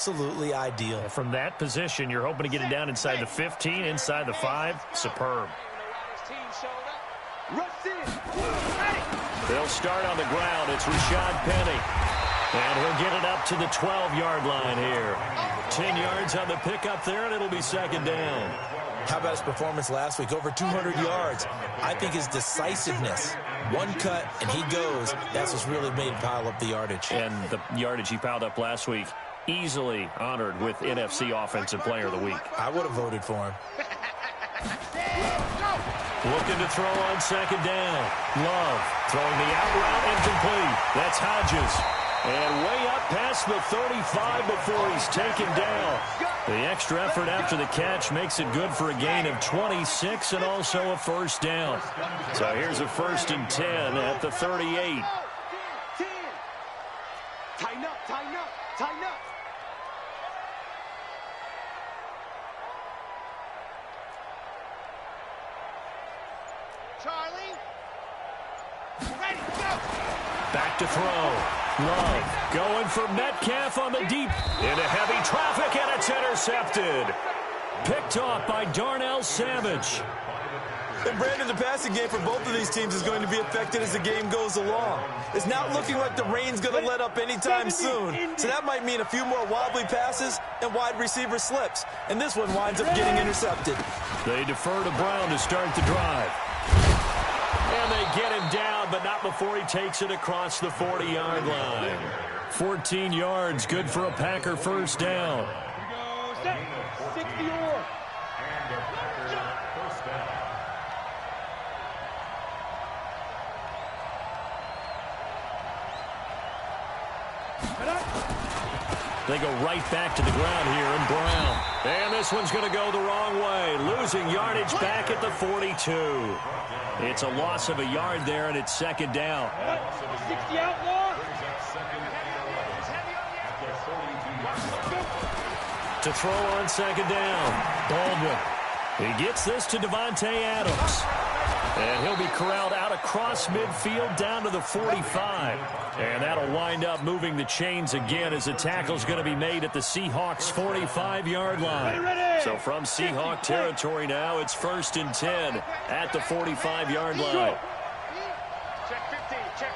Absolutely ideal. From that position, you're hoping to get it down inside the 15, inside the 5. Superb. They'll start on the ground. It's Rashad Penny. And he'll get it up to the 12-yard line here. 10 yards on the pickup there, and it'll be second down. How about his performance last week? Over 200 yards. I think his decisiveness. One cut, and he goes. That's what's really made him pile up the yardage. And the yardage he piled up last week, easily honored with NFC Offensive Player of the Week. I would have voted for him. Looking to throw on second down. Love throwing the out route incomplete. That's Hodges. And way up past the 35 before he's taken down. The extra effort after the catch makes it good for a gain of 26 and also a first down. So here's a 1st and 10 at the 38. Tighten up, tighten up, tighten up. Charlie. Ready, go. Back to throw. Love going for Metcalf on the deep. Into heavy traffic, and it's intercepted. Picked off by Darnell Savage. And Brandon, the passing game for both of these teams is going to be affected as the game goes along. It's not looking like the rain's going to let up anytime soon. So that might mean a few more wobbly passes and wide receiver slips. And this one winds up getting intercepted. They defer to Brown to start the drive. And they get him down, but not before he takes it across the 40-yard line. 14 yards, good for a Packer first down. Set. 60-yard. They go right back to the ground here, and Brown. And this one's going to go the wrong way, losing yardage back at the 42. It's a loss of a yard there, and it's second down. 60 outlaw. To throw on second down, Baldwin. He gets this to Devontae Adams. And he'll be corralled out across midfield down to the 45. And that'll wind up moving the chains again as the tackle's going to be made at the Seahawks' 45-yard line. So from Seahawk territory now, it's 1st and 10 at the 45-yard line. Check 50, check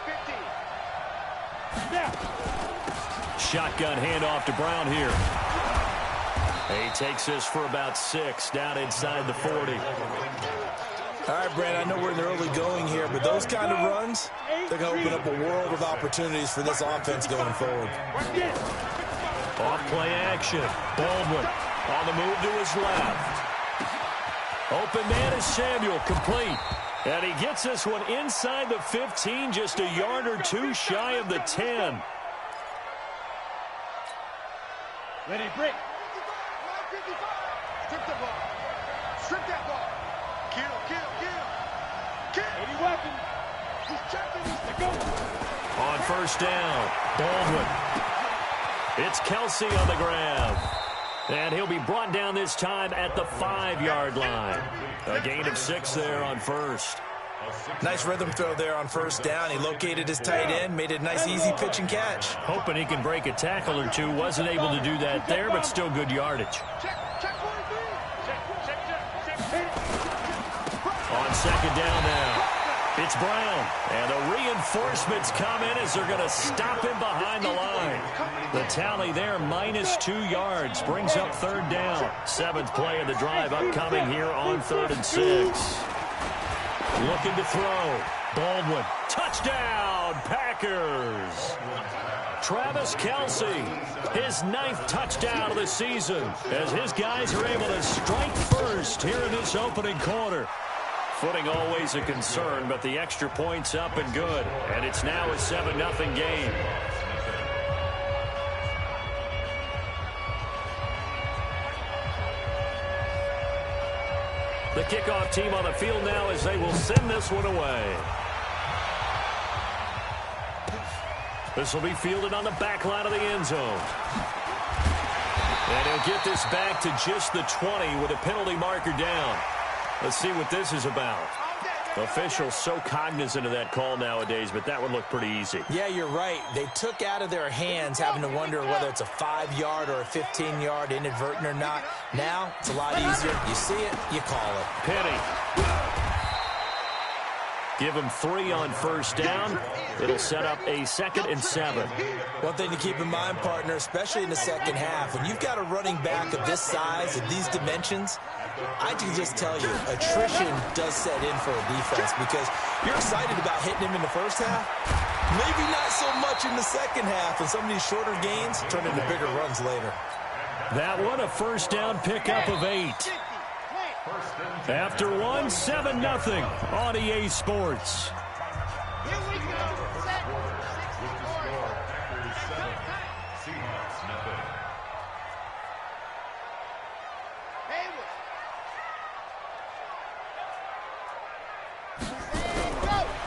50. Shotgun handoff to Brown here. He takes this for about 6 down inside the 40. All right, Brad, I know we're in the early going here, but those kind of runs, they're going to open up a world of opportunities for this offense going forward. Off play action. Baldwin on the move to his left. Open man is Samuel, complete. And he gets this one inside the 15, just a yard or two shy of the 10. Ready, break. Strip the ball. Strip that ball. Kill. 80 weapons. He's checking. He's go. On first down, Baldwin. It's Kelsey on the grab. And he'll be brought down this time at the 5-yard line. A gain of 6 there on first. Nice rhythm throw there on first down. He located his tight end, made it a nice easy pitch and catch. Hoping he can break a tackle or two. Wasn't able to do that there, but still good yardage. On second down now, it's Brown. And the reinforcements come in as they're going to stop him behind the line. The tally there, -2 yards, brings up third down. 7th play of the drive upcoming here on 3rd and 6. Looking to throw. Baldwin. Touchdown, Packers. Travis Kelce, his 9th touchdown of the season, as his guys are able to strike first here in this opening quarter. Footing always a concern, but the extra point's up and good. And it's now a 7-0 game. The kickoff team on the field now as they will send this one away. This will be fielded on the back line of the end zone. And he'll get this back to just the 20 with a penalty marker down. Let's see what this is about. Officials so cognizant of that call nowadays, but that would look pretty easy. Yeah, you're right. They took out of their hands having to wonder whether it's a 5-yard or a 15-yard inadvertent or not. Now, it's a lot easier. You see it, you call it. Penny. Give him 3 on first down. It'll set up a 2nd and 7. One thing to keep in mind, partner, especially in the second half, when you've got a running back of this size, of these dimensions, I can just tell you, attrition does set in for a defense because you're excited about hitting him in the first half. Maybe not so much in the second half, and some of these shorter gains turn into bigger runs later. That one, a first down pickup of 8. After 1, 7-0 on EA Sports. Here we go. Set. 64.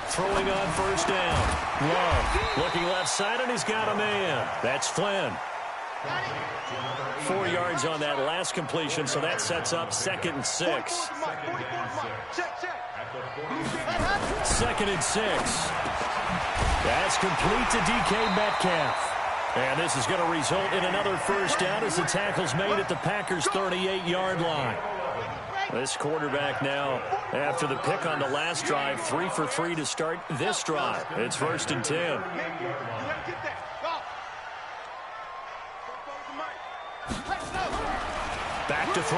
Throwing on first down. Love looking left side, and he's got a man. That's Flynn. 4 yards on that last completion, so that sets up 2nd and 6. 2nd and 6. That's complete to DK Metcalf. And this is going to result in another first down as the tackle's made at the Packers' 38-yard line. This quarterback now, after the pick on the last drive, 3 for 3 to start this drive. It's 1st and 10. Back to throw.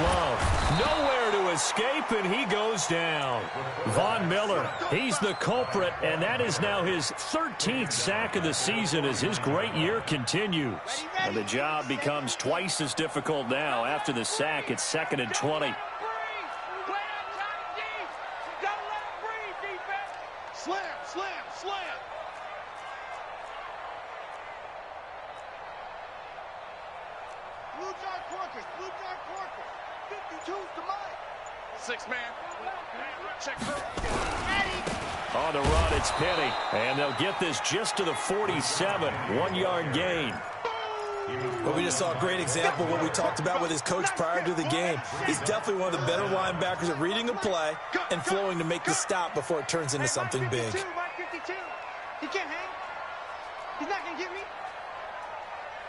Love. Nowhere to escape, and he goes down. Von Miller, he's the culprit, and that is now his 13th sack of the season as his great year continues. And the job becomes twice as difficult now. After the sack, it's 2nd and 20. Slam, slam, slam. Blue John Corker, 52 to Mike. 6-man. Check her. On the run, it's Penny. And they'll get this just to the 47. 1-yard gain. Well, we just saw a great example of what we talked about with his coach prior to the game. He's definitely one of the better linebackers at reading a play and flowing to make the stop before it turns into something big. Mike 52. He can't hang. He's not going to get me.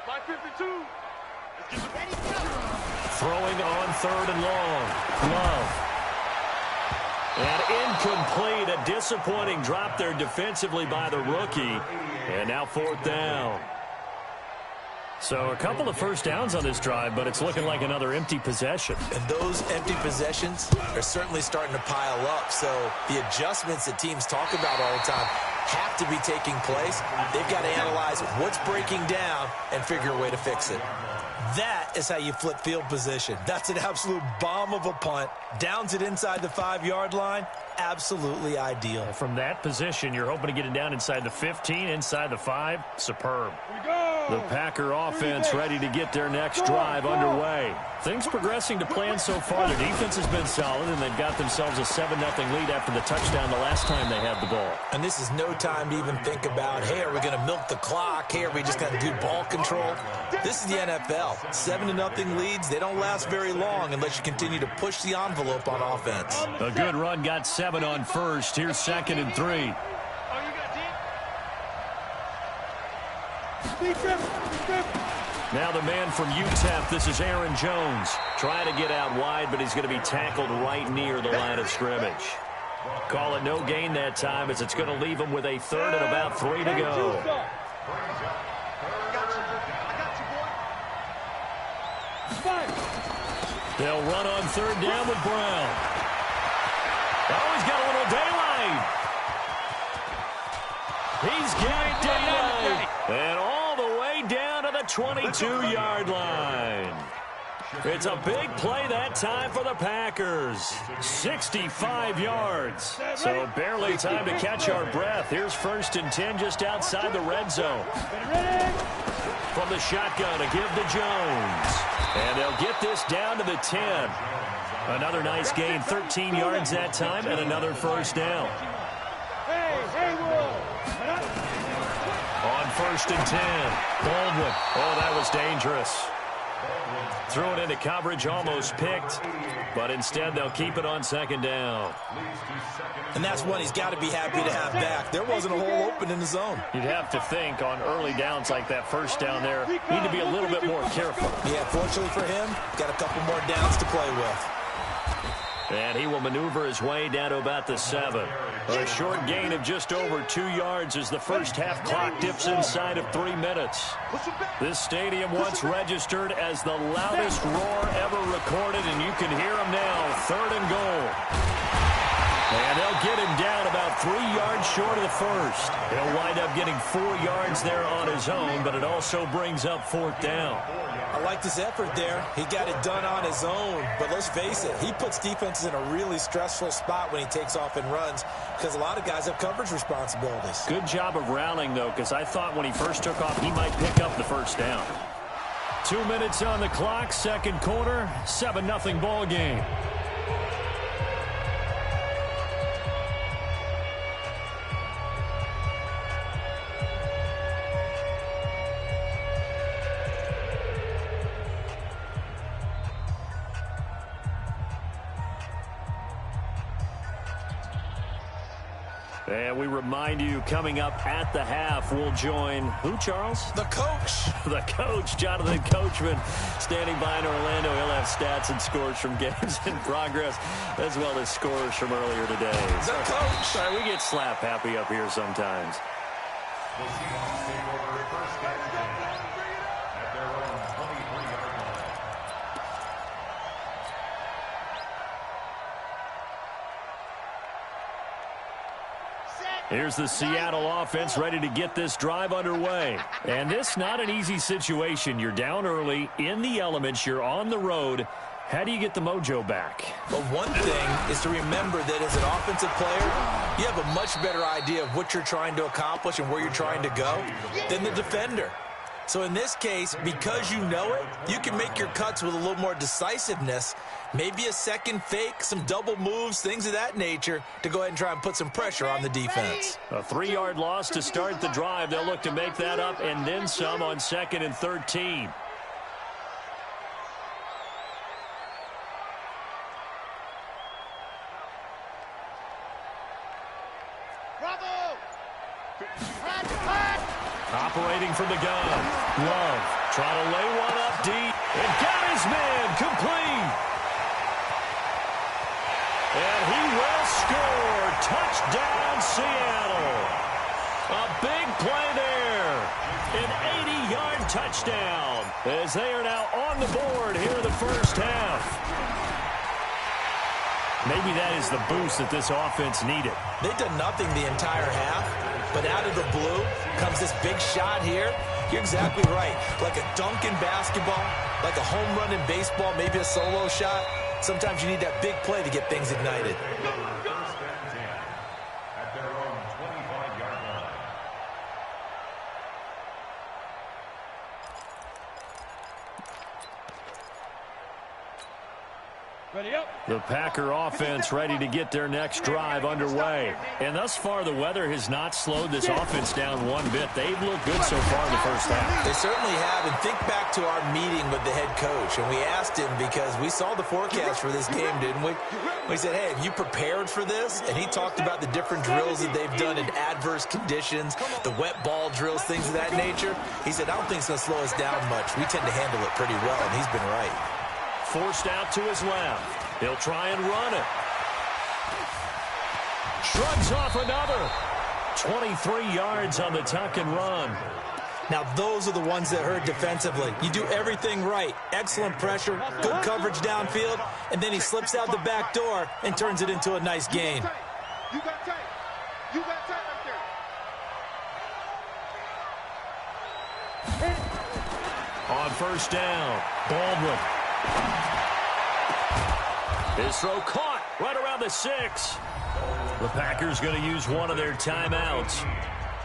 Mike 52. Throwing on 3rd and long. Love. And incomplete. A disappointing drop there defensively by the rookie. And now 4th down. So a couple of first downs on this drive, but it's looking like another empty possession. And those empty possessions are certainly starting to pile up. So the adjustments that teams talk about all the time have to be taking place. They've got to analyze what's breaking down and figure a way to fix it. That is how you flip field position. That's an absolute bomb of a punt. Downs it inside the 5-yard line. Absolutely ideal. From that position, you're hoping to get it down inside the 15, inside the 5. Superb. The Packer offense ready to get their next drive underway. Things progressing to plan so far. Their defense has been solid, and they've got themselves a 7-0 lead after the touchdown the last time they had the ball. And this is no time to even think about, hey, are we going to milk the clock? Hey, are we just going to do ball control? This is the NFL. 7-0 leads, they don't last very long unless you continue to push the envelope on offense. A good run got 7 on first. Here's 2nd and 3. Now the man from UTEP, this is Aaron Jones. Trying to get out wide, but he's going to be tackled right near the line of scrimmage. Call it no gain that time as it's going to leave him with a 3rd and about 3 to go. They'll run on 3rd down with Brown. Oh, he's got a little daylight. He's got daylight. And all the way down to the 22-yard line. It's a big play that time for the Packers. 65 yards. So barely time to catch our breath. Here's 1st and 10 just outside the red zone. From the shotgun to give to Jones. And they'll get this down to the 10. Another nice gain, 13 yards that time, and another first down. On 1st and 10, Baldwin. Oh, that was dangerous. Threw it into coverage, almost picked, but instead they'll keep it on second down. And that's one he's got to be happy to have back. There wasn't a hole open in the zone. You'd have to think on early downs like that first down there, need to be a little bit more careful. Yeah, fortunately for him, got a couple more downs to play with. And he will maneuver his way down to about the 7. A short gain of just over 2 yards as the first half clock dips inside of 3 minutes. This stadium once registered as the loudest roar ever recorded, and you can hear him now, 3rd and goal. And they'll get him down about 3 yards short of the first. He'll wind up getting 4 yards there on his own, but it also brings up 4th down. I liked his effort there. He got it done on his own. But let's face it, he puts defenses in a really stressful spot when he takes off and runs because a lot of guys have coverage responsibilities. Good job of rallying, though, because I thought when he first took off, he might pick up the first down. 2 minutes on the clock, second quarter, 7-0 ball game. And we remind you, coming up at the half, we'll join who, Charles? The coach. The coach, Jonathan Coachman, standing by in Orlando. He'll have stats and scores from games in progress, as well as scores from earlier today. The coach. Sorry, we get slap happy up here sometimes. Here's the Seattle offense ready to get this drive underway. And this not an easy situation. You're down early, in the elements, you're on the road. How do you get the mojo back? Well, one thing is to remember that as an offensive player, you have a much better idea of what you're trying to accomplish and where you're trying to go than the defender. So in this case, because you know it, you can make your cuts with a little more decisiveness, maybe a second fake, some double moves, things of that nature, to go ahead and try and put some pressure on the defense. A 3-yard loss to start the drive. They'll look to make that up and then some on 2nd and 13. Operating from the gun. Love trying to lay one up deep. And got his man complete. And he will score. Touchdown, Seattle. A big play there. An 80-yard touchdown as they are now on the board here in the first half. Maybe that is the boost that this offense needed. They've done nothing the entire half, but out of the blue comes this big shot here. You're exactly right. Like a dunk in basketball, like a home run in baseball, maybe a solo shot. Sometimes you need that big play to get things ignited. The Packer offense ready to get their next drive underway. And thus far, the weather has not slowed this offense down one bit. They've looked good so far in the first half. They certainly have. And think back to our meeting with the head coach. And we asked him because we saw the forecast for this game, didn't we? We said, hey, have you prepared for this? And he talked about the different drills that they've done in adverse conditions, the wet ball drills, things of that nature. He said, I don't think it's going to slow us down much. We tend to handle it pretty well, and he's been right. Forced out to his left. He'll try and run it. Shrugs off another. 23 yards on the tuck and run. Now, those are the ones that hurt defensively. You do everything right. Excellent pressure, good coverage downfield, and then he slips out the back door and turns it into a nice gain. You got tight. You got tight right there. On first down, Baldwin. His throw caught right around the 6. The Packers going to use one of their timeouts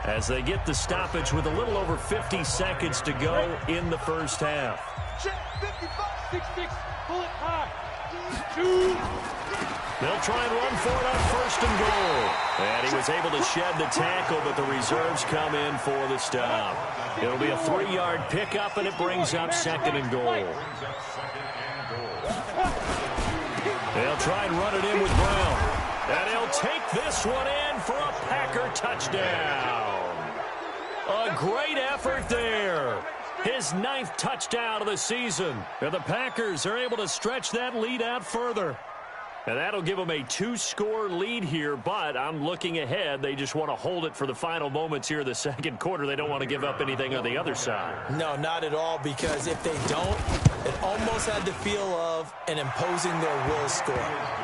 as they get the stoppage with a little over 50 seconds to go in the first half. Check 55, 66, pull it high. They'll try and run for it on 1st and goal. And he was able to shed the tackle, but the reserves come in for the stop. It'll be a 3-yard pickup, and it brings up 2nd and goal. They'll try and run it in with Brown. And he'll take this one in for a Packer touchdown. A great effort there. His 9th touchdown of the season. And the Packers are able to stretch that lead out further. And that'll give them a 2-score lead here, but I'm looking ahead. They just want to hold it for the final moments here in the 2nd quarter. They don't want to give up anything on the other side. No, not at all, because if they don't, it almost had the feel of an imposing their will score.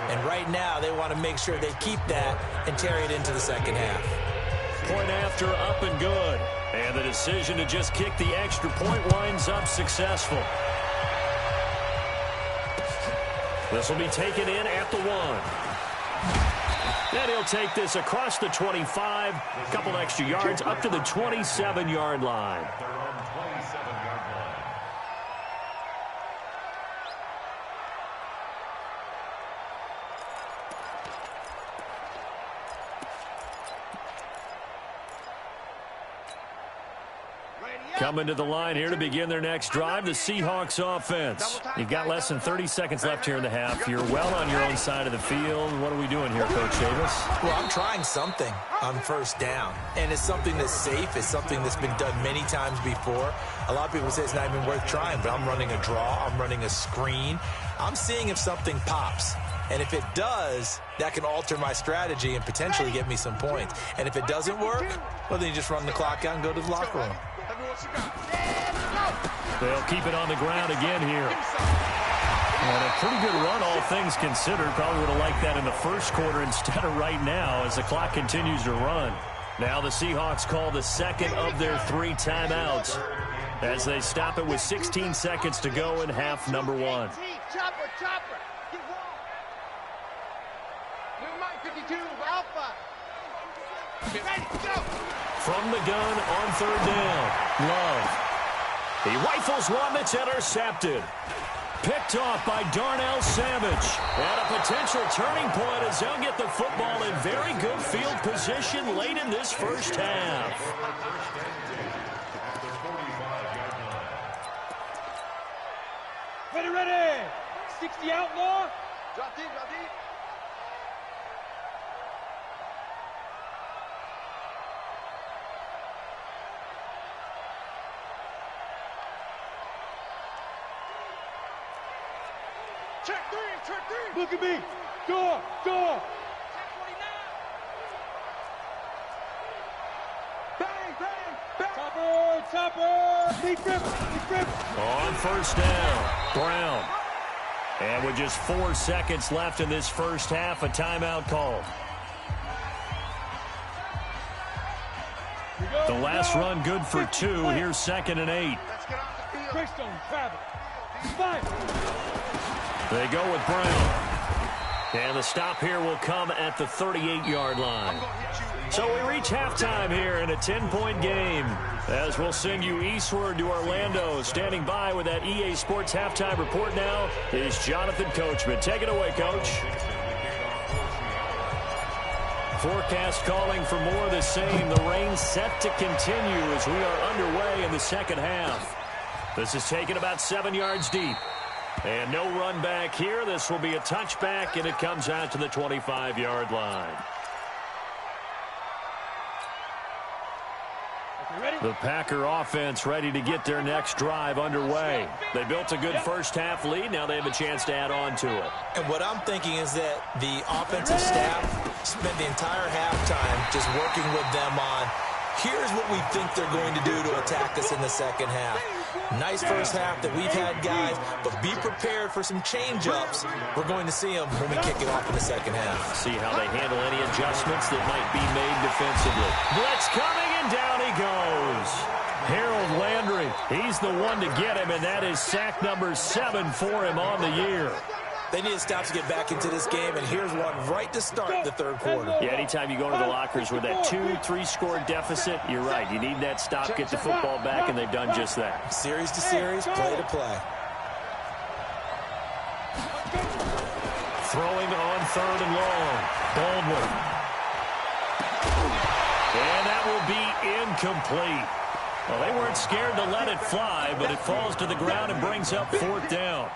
And right now, they want to make sure they keep that and carry it into the 2nd half. Point after, up and good. And the decision to just kick the extra point winds up successful. This will be taken in at the 1. And he'll take this across the 25, a couple extra yards up to the 27-yard line. Coming to the line here to begin their next drive, the Seahawks offense. You've got less than 30 seconds left here in the half. You're well on your own side of the field. What are we doing here, Coach Davis? Well, I'm trying something on 1st down, and it's something that's safe. It's something that's been done many times before. A lot of people say it's not even worth trying, but I'm running a draw. I'm running a screen. I'm seeing if something pops. And if it does, that can alter my strategy and potentially get me some points. And if it doesn't work, well, then you just run the clock out and go to the locker room. They'll keep it on the ground again here. And a pretty good run, all things considered. Probably would have liked that in the 1st quarter instead of right now as the clock continues to run. Now the Seahawks call the 2nd of their 3 timeouts as they stop it with 16 seconds to go in half number 1. From the gun on 3rd down, Love. He rifles one that's intercepted. Picked off by Darnell Savage. And a potential turning point as they'll get the football in very good field position late in this 1st half. Ready. 60 outlaw. Drop deep. Check three. Look at me. Door. Bang. Topper. Deep rip. On 1st down, Brown. And with just 4 seconds left in this 1st half, a timeout call. The last run good for 2. Here's 2nd and 8. Greystone, travel. 5. They go with Brown. And the stop here will come at the 38-yard line. So we reach halftime here in a 10-point game. As we'll send you eastward to Orlando. Standing by with that EA Sports halftime report now is Jonathan Coachman. Take it away, Coach. Forecast calling for more of the same. The rain set to continue as we are underway in the 2nd half. This is taken about 7 yards deep. And no run back here. This will be a touchback, and it comes out to the 25-yard line. The Packer offense ready to get their next drive underway. They built a good 1st half lead. Now they have a chance to add on to it. And what I'm thinking is that the offensive staff spent the entire halftime just working with them on, here's what we think they're going to do to attack us in the 2nd half. Nice 1st half that we've had, guys, but be prepared for some change-ups. We're going to see them when we kick it off in the 2nd half. See how they handle any adjustments that might be made defensively. Blitz coming, and down he goes. Harold Landry, he's the one to get him, and that is sack number 7 for him on the year. They need to stop to get back into this game, and here's one right to start the 3rd quarter. Yeah, anytime you go to the lockers with that 2-3 score deficit, you're right. You need that stop, get the football back, and they've done just that. Series to series, play to play. throwing on 3rd and long. Baldwin. And that will be incomplete. Well, they weren't scared to let it fly, but it falls to the ground and brings up 4th down.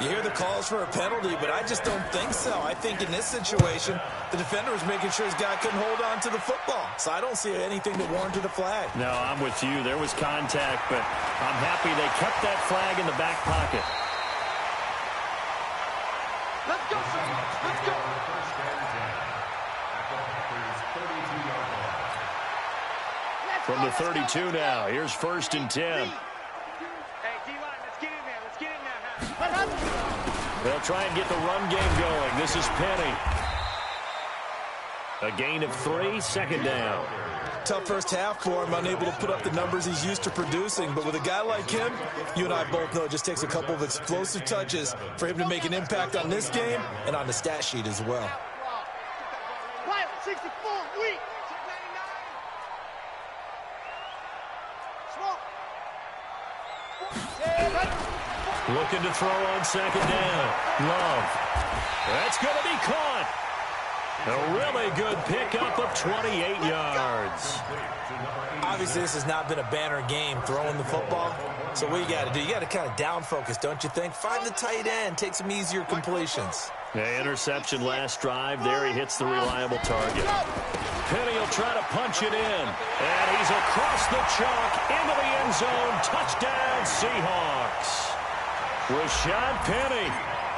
You hear the calls for a penalty, but I just don't think so. I think in this situation, the defender was making sure his guy couldn't hold on to the football. So I don't see anything that warranted a flag. No, I'm with you. There was contact, but I'm happy they kept that flag in the back pocket. Let's go, son. Let's go. From the 32 now, here's 1st and 10. Hey, D-line, let's get in there. Let's get in there. They'll try and get the run game going. This is Penny. A gain of 3, 2nd down. Tough first half for him, unable to put up the numbers he's used to producing. But with a guy like him, you and I both know it just takes a couple of explosive touches for him to make an impact on this game and on the stat sheet as well. Quiet, 64, weak. Looking to throw on 2nd down. Love. That's going to be caught. A really good pickup of 28 yards. Obviously, this has not been a banner game throwing the football. So what you got to do, you got to kind of down focus, don't you think? Find the tight end, take some easier completions. The interception last drive. There he hits the reliable target. Penny will try to punch it in. And he's across the chalk into the end zone. Touchdown, Seahawks. Rashad Penny,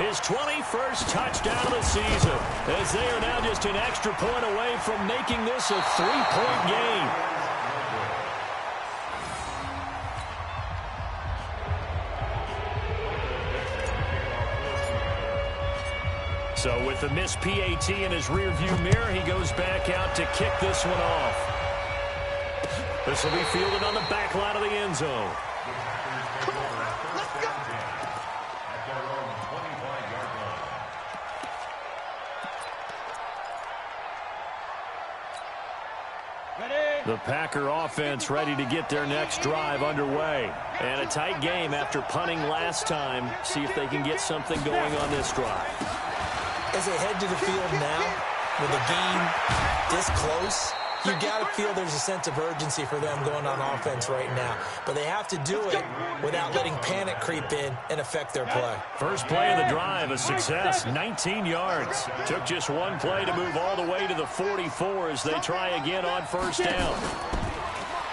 his 21st touchdown of the season, as they are now just an extra point away from making this a 3-point game. So with the missed PAT in his rearview mirror, he goes back out to kick this one off. This will be fielded on the back line of the end zone. The Packer offense ready to get their next drive underway. And a tight game after punting last time. See if they can get something going on this drive. As they head to the field now, with the game this close, you got to feel there's a sense of urgency for them going on offense right now. But they have to do it without letting panic creep in and affect their play. First play of the drive, a success, 19 yards. Took just one play to move all the way to the 44 as they try again on 1st down.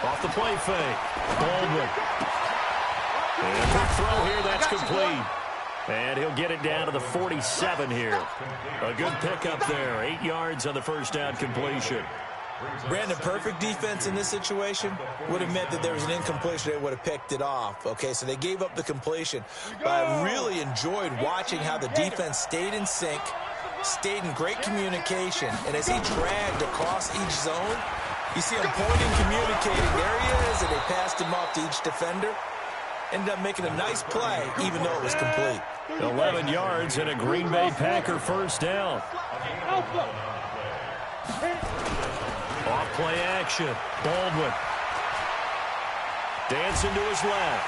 Off the play fake, Baldwin. And the throw here, that's complete. And he'll get it down to the 47 here. A good pickup there, 8 yards on the 1st down completion. Brandon, perfect defense in this situation would have meant that there was an incompletion. They would have picked it off. Okay, so they gave up the completion. But I really enjoyed watching how the defense stayed in sync, stayed in great communication. And as he dragged across each zone, you see him pointing, communicating. There he is, and they passed him off to each defender. Ended up making a nice play, even though it was complete. 11 yards and a Green Bay Packer 1st down. Off play action. Baldwin. Dancing to his left.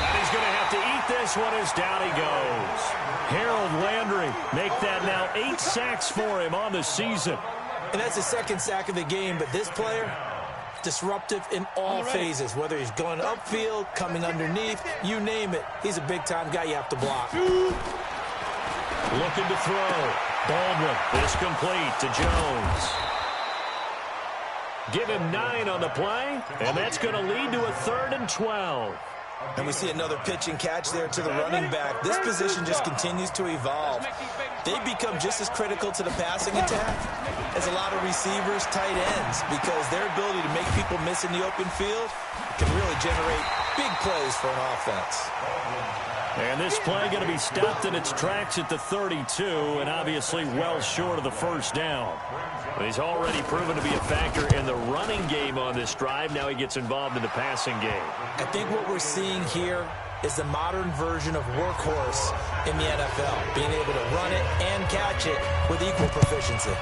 And he's going to have to eat this one as down he goes. Harold Landry make that now 8 sacks for him on the season. And that's the 2nd sack of the game, but this player, disruptive in all phases, whether he's going upfield, coming underneath, you name it. He's a big-time guy you have to block. Looking to throw. Baldwin is complete to Jones. Give him 9 on the play, and that's going to lead to a 3rd and 12. And we see another pitch and catch there to the running back. This position just continues to evolve. They become just as critical to the passing attack as a lot of receivers, tight ends, because their ability to make people miss in the open field can really generate big plays for an offense. And this play going to be stopped in its tracks at the 32, and obviously well short of the 1st down. But he's already proven to be a factor in the running game on this drive. Now he gets involved in the passing game. I think what we're seeing here is the modern version of workhorse in the NFL, being able to run it and catch it with equal proficiency.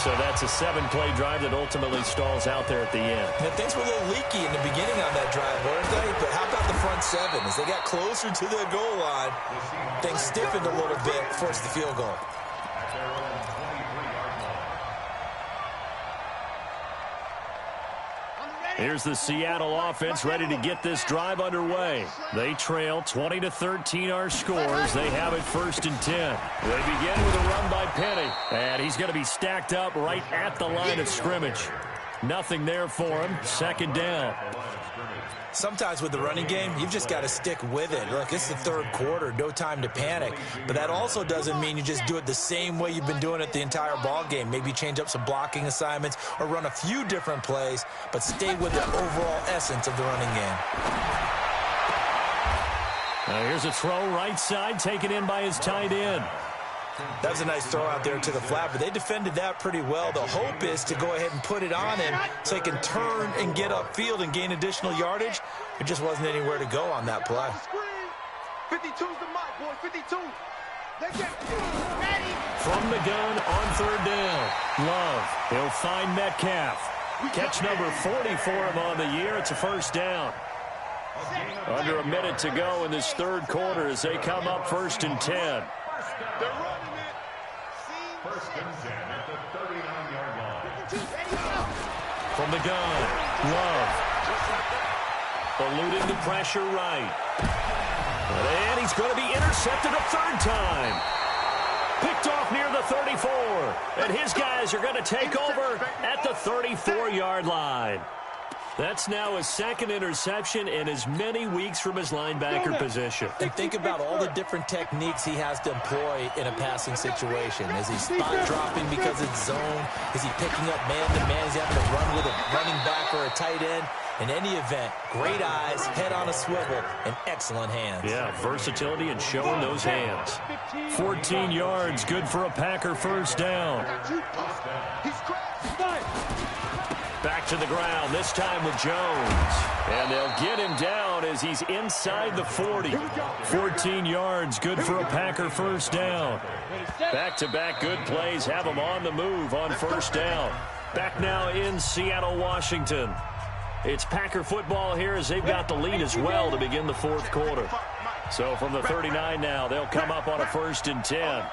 So that's a 7-play drive that ultimately stalls out there at the end. And things were a little leaky in the beginning on that drive, weren't they? But how about the front seven? As they got closer to the goal line, things stiffened a little bit, forced the field goal. Here's the Seattle offense ready to get this drive underway. They trail 20-13 our scores. They have it 1st and 10. They begin with a run by Penny. And he's going to be stacked up right at the line of scrimmage. Nothing there for him. 2nd down. Sometimes with the running game, you've just got to stick with it. Look, it's the 3rd quarter, no time to panic. But that also doesn't mean you just do it the same way you've been doing it the entire ball game. Maybe change up some blocking assignments or run a few different plays, but stay with the overall essence of the running game. Now here's a throw right side, taken in by his tight end. That was a nice throw out there to the flat, but they defended that pretty well. The hope is to go ahead and put it on him so he can turn and get upfield and gain additional yardage. There just wasn't anywhere to go on that play. 52's the mark, boy. 52. They get ready. From the gun on 3rd down. Love. He'll find Metcalf. Catch number 40 for him on the year. It's a 1st down. Under a minute to go in this 3rd quarter as they come up 1st and 10. They're running it. 1st and 10 at the 39-yard line. From the gun, Love. Eluding the pressure right. And he's going to be intercepted a 3rd time. Picked off near the 34. And his guys are going to take over at the 34-yard line. That's now his 2nd interception in as many weeks from his linebacker position. And think about all the different techniques he has to employ in a passing situation. Is he spot dropping because it's zone? Is he picking up man-to-man? Is he having to run with a running back or a tight end? In any event, great eyes, head on a swivel, and excellent hands. Yeah, versatility and showing those hands. 14 yards, good for a Packer 1st down. Back to the ground, this time with Jones. And they'll get him down as he's inside the 40. 14 yards, good for a Packer 1st down. Back-to-back good plays have him on the move on 1st down. Back now in Seattle, Washington. It's Packer football here as they've got the lead as well to begin the 4th quarter. So from the 39 now, they'll come up on a 1st and 10.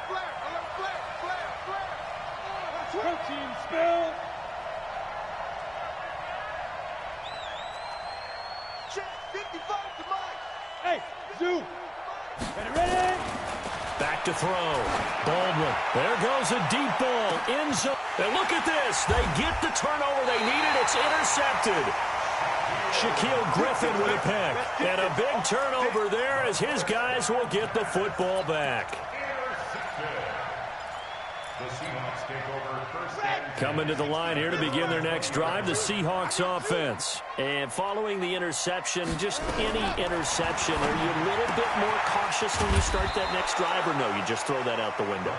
Hey, Zoo. Ready? Back to throw. Baldwin. There goes a deep ball. End zone. And look at this. They get the turnover they needed. It's intercepted. Shaquille Griffin with a pick. And a big turnover there as his guys will get the football back. Coming to the line here to begin their next drive, the Seahawks offense. And following the interception, just any interception, are you a little bit more cautious when you start that next drive, or no, you just throw that out the window?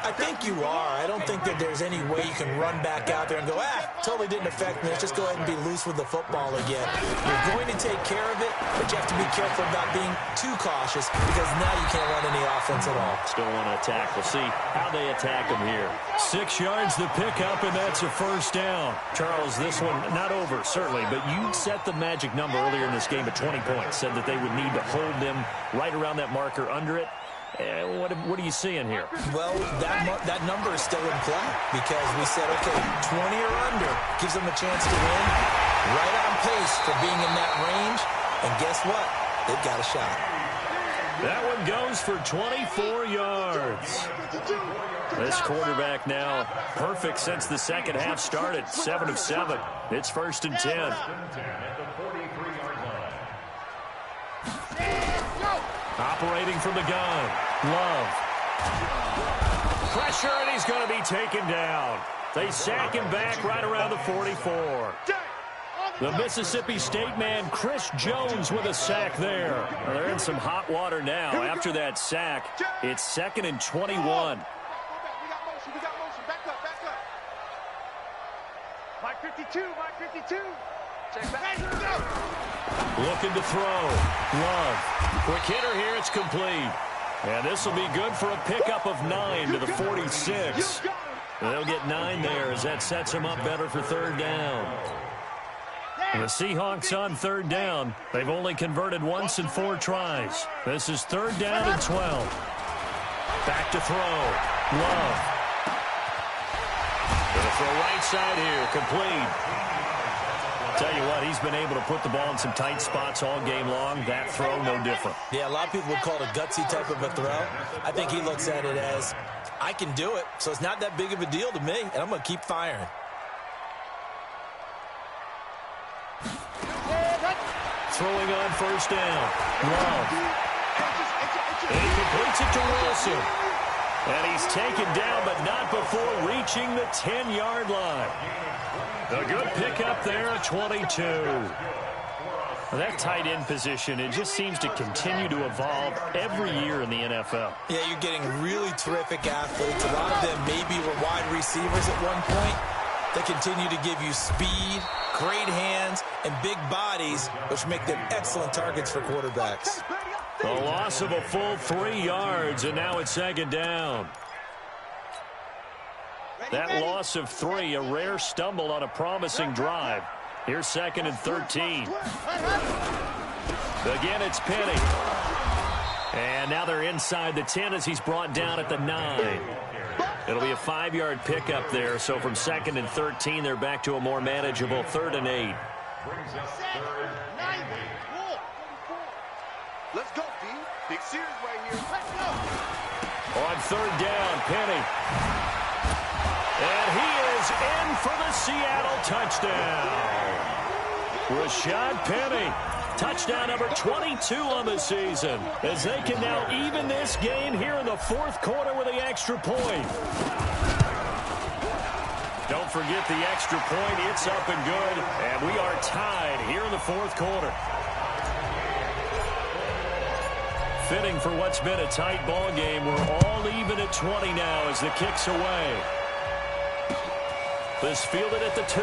I think you are. I don't think that there's any way you can run back out there and go, totally didn't affect me. Let's just go ahead and be loose with the football again. You're going to take care of it, but you have to be careful about being too cautious because now you can't run any offense at all. Still want to attack. We'll see how they attack them here. 6 yards the pickup, and that's a 1st down. Charles, this one not over, certainly, but you set the magic number earlier in this game at 20 points, said that they would need to hold them right around that marker under it. What are you seeing here? Well, that number is still in play because we said, okay, 20 or under gives them a chance to win. Right on pace for being in that range. And guess what? They've got a shot. That one goes for 24 yards. This quarterback now perfect since the 2nd half started. 7 of 7. It's 1st and 10. Operating from the gun. Love. Pressure, and he's going to be taken down. They sack him back right around the 44. The Mississippi State man, Chris Jones, with a sack there. Well, they're in some hot water now. After that sack, it's 2nd and 21. We got motion. Back up. Mike 52. Check back. Looking to throw. Love. Quick hitter here. It's complete. And this will be good for a pickup of 9 to the 46. They'll get 9 there as that sets them up better for third down. The Seahawks on third down. They've only converted once in 4 tries. This is third down and 12. Back to throw. Love. Gonna throw right side here. Complete. Tell you what, he's been able to put the ball in some tight spots all game long. That throw, no different. Yeah, a lot of people would call it a gutsy type of a throw. I think he looks at it as, I can do it, so it's not that big of a deal to me, and I'm going to keep firing. Throwing on first down. Love. And he completes it to Wilson. And he's taken down, but not before reaching the 10-yard line. A good pickup there at 22. That tight end position, it just seems to continue to evolve every year in the NFL. Yeah, you're getting really terrific athletes. A lot of them maybe were wide receivers at one point. They continue to give you speed, great hands, and big bodies, which make them excellent targets for quarterbacks. A loss of a full 3 yards, and now it's second down. That loss of 3, a rare stumble on a promising drive. Here's second and 13. Again, it's Penny. And now they're inside the 10 as he's brought down at the 9. It'll be a 5-yard pickup there. So from second and 13, they're back to a more manageable 3rd and 8. Let's go, D. Big series right here. Let's go. On third down, Penny. And he is in for the Seattle touchdown. Rashad Penny, touchdown number 22 on the season, as they can now even this game here in the 4th quarter with the extra point. Don't forget the extra point. It's up and good, and we are tied here in the 4th quarter. Fitting for what's been a tight ball game. We're all even at 20 now as the kick's away. This fielded at the 2.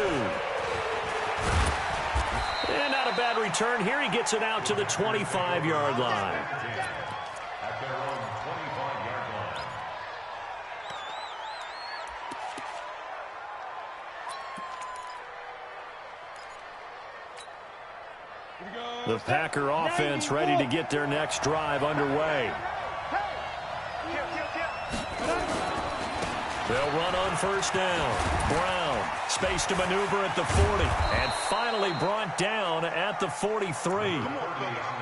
And not a bad return here. He gets it out to the 25-yard line. At their own 25-yard line. The Packer offense ready to get their next drive underway. They'll run on first down. Brown, space to maneuver at the 40. And finally brought down at the 43.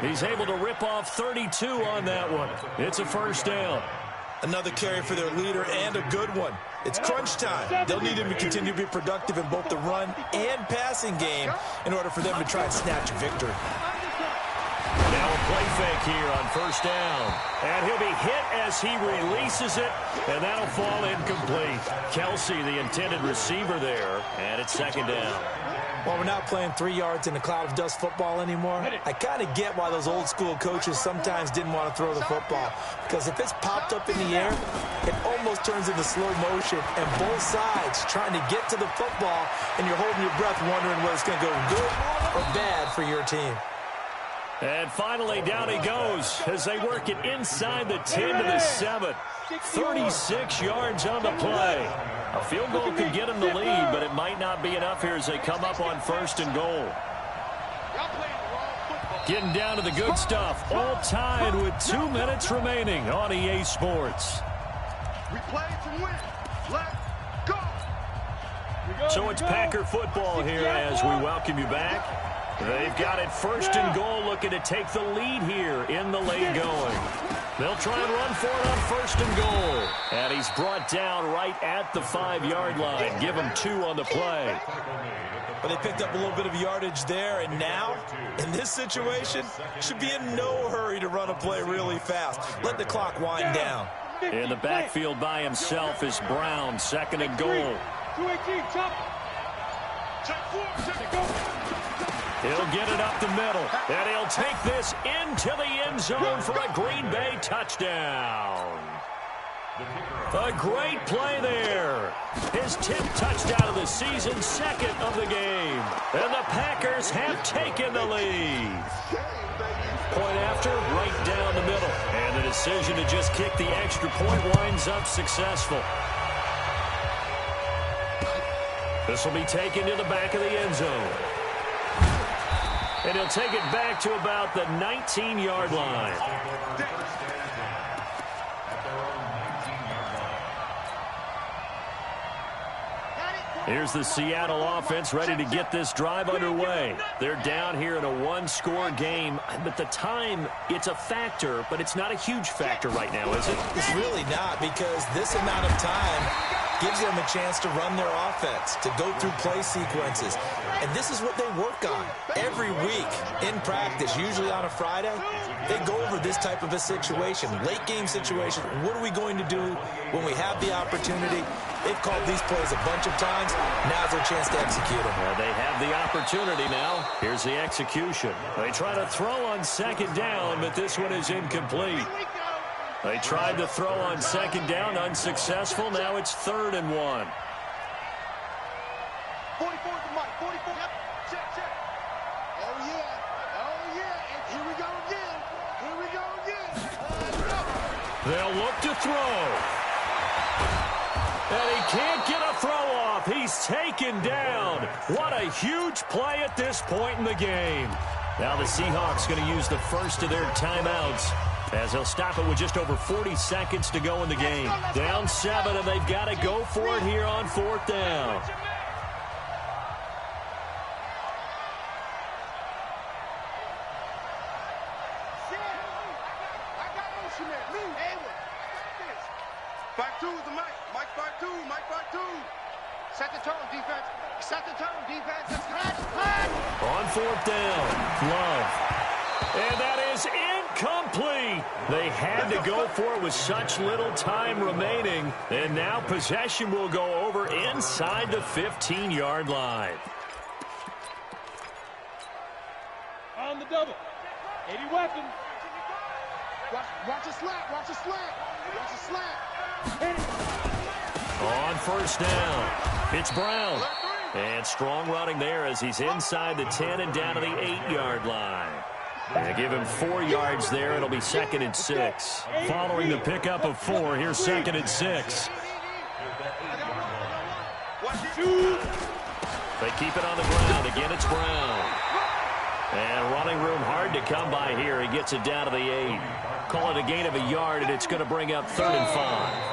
He's able to rip off 32 on that one. It's a first down. Another carry for their leader and a good one. It's crunch time. They'll need him to continue to be productive in both the run and passing game in order for them to try and snatch a victory. Now a play fake here on first down. And he'll be hit as he releases it, and that'll fall incomplete. Kelsey, the intended receiver there, and it's second down. Well, we're not playing 3 yards in a cloud of dust football anymore. I kind of get why those old school coaches sometimes didn't want to throw the football. Because if it's popped up in the air, it almost turns into slow motion. And both sides trying to get to the football, and you're holding your breath wondering whether it's going to go good or bad for your team. And finally, down he goes as they work it inside the 10 to the 7. 36 yards on the play. A field goal could get them the lead, but it might not be enough here as they come up on first and goal. Getting down to the good stuff. All tied with 2 minutes remaining on EA Sports. We play to win. Let's go. So it's Packer football here as we welcome you back. They've got it first and goal, looking to take the lead here in the late going. They'll try and run for it on first and goal. And he's brought down right at the 5-yard line. Give him 2 on the play. But they picked up a little bit of yardage there, and now, in this situation, should be in no hurry to run a play really fast. Let the clock wind down. In the backfield by himself is Brown, second and goal. 218, chop. He'll get it up the middle, and he'll take this into the end zone for a Green Bay touchdown. A great play there. His 10th touchdown of the season, second of the game. And the Packers have taken the lead. Point after, right down the middle. And the decision to just kick the extra point winds up successful. This will be taken to the back of the end zone. And he'll take it back to about the 19-yard line. Here's the Seattle offense ready to get this drive underway. They're down here in a one-score game, but the time, it's a factor, but it's not a huge factor right now, is it? It's really not, because this amount of time gives them a chance to run their offense, to go through play sequences. And this is what they work on every week in practice, usually on a Friday. They go over this type of a situation, late-game situation. What are we going to do when we have the opportunity? They've called these plays a bunch of times. Now's their chance to execute them. Well, they have the opportunity now. Here's the execution. They try to throw on second down, but this one is incomplete. They tried to throw on second down, unsuccessful. Now it's 3rd and 1. 44 to Mike. 44. Yep. Check. Oh, yeah. Oh, yeah. And here we go again. Here we go again. They'll look to throw. And he can't get a throw off. He's taken down. What a huge play at this point in the game. Now the Seahawks going to use the first of their timeouts, as they'll stop it with just over 40 seconds to go in the game. Down 7, and they've got to go for it here on 4th down. Back two is the Mike. Mike back two. Mike back two. Set the tone, defense. Set the tone, defense. Let's cut. On 4th down, Love. And that is incomplete. They had to go for it with such little time remaining. And now possession will go over inside the 15-yard line. On the double. 80 weapon. Watch a slap. Watch a slap. Watch a slap. On 1st down, it's Brown. And strong running there as he's inside the 10 and down to the 8-yard line. They give him 4 yards there. It'll be 2nd and 6. Following the pickup of 4, here's 2nd and 6. They keep it on the ground. Again, it's Brown. And running room hard to come by here. He gets it down to the 8. Call it a gain of a yard, and it's going to bring up 3rd and 5.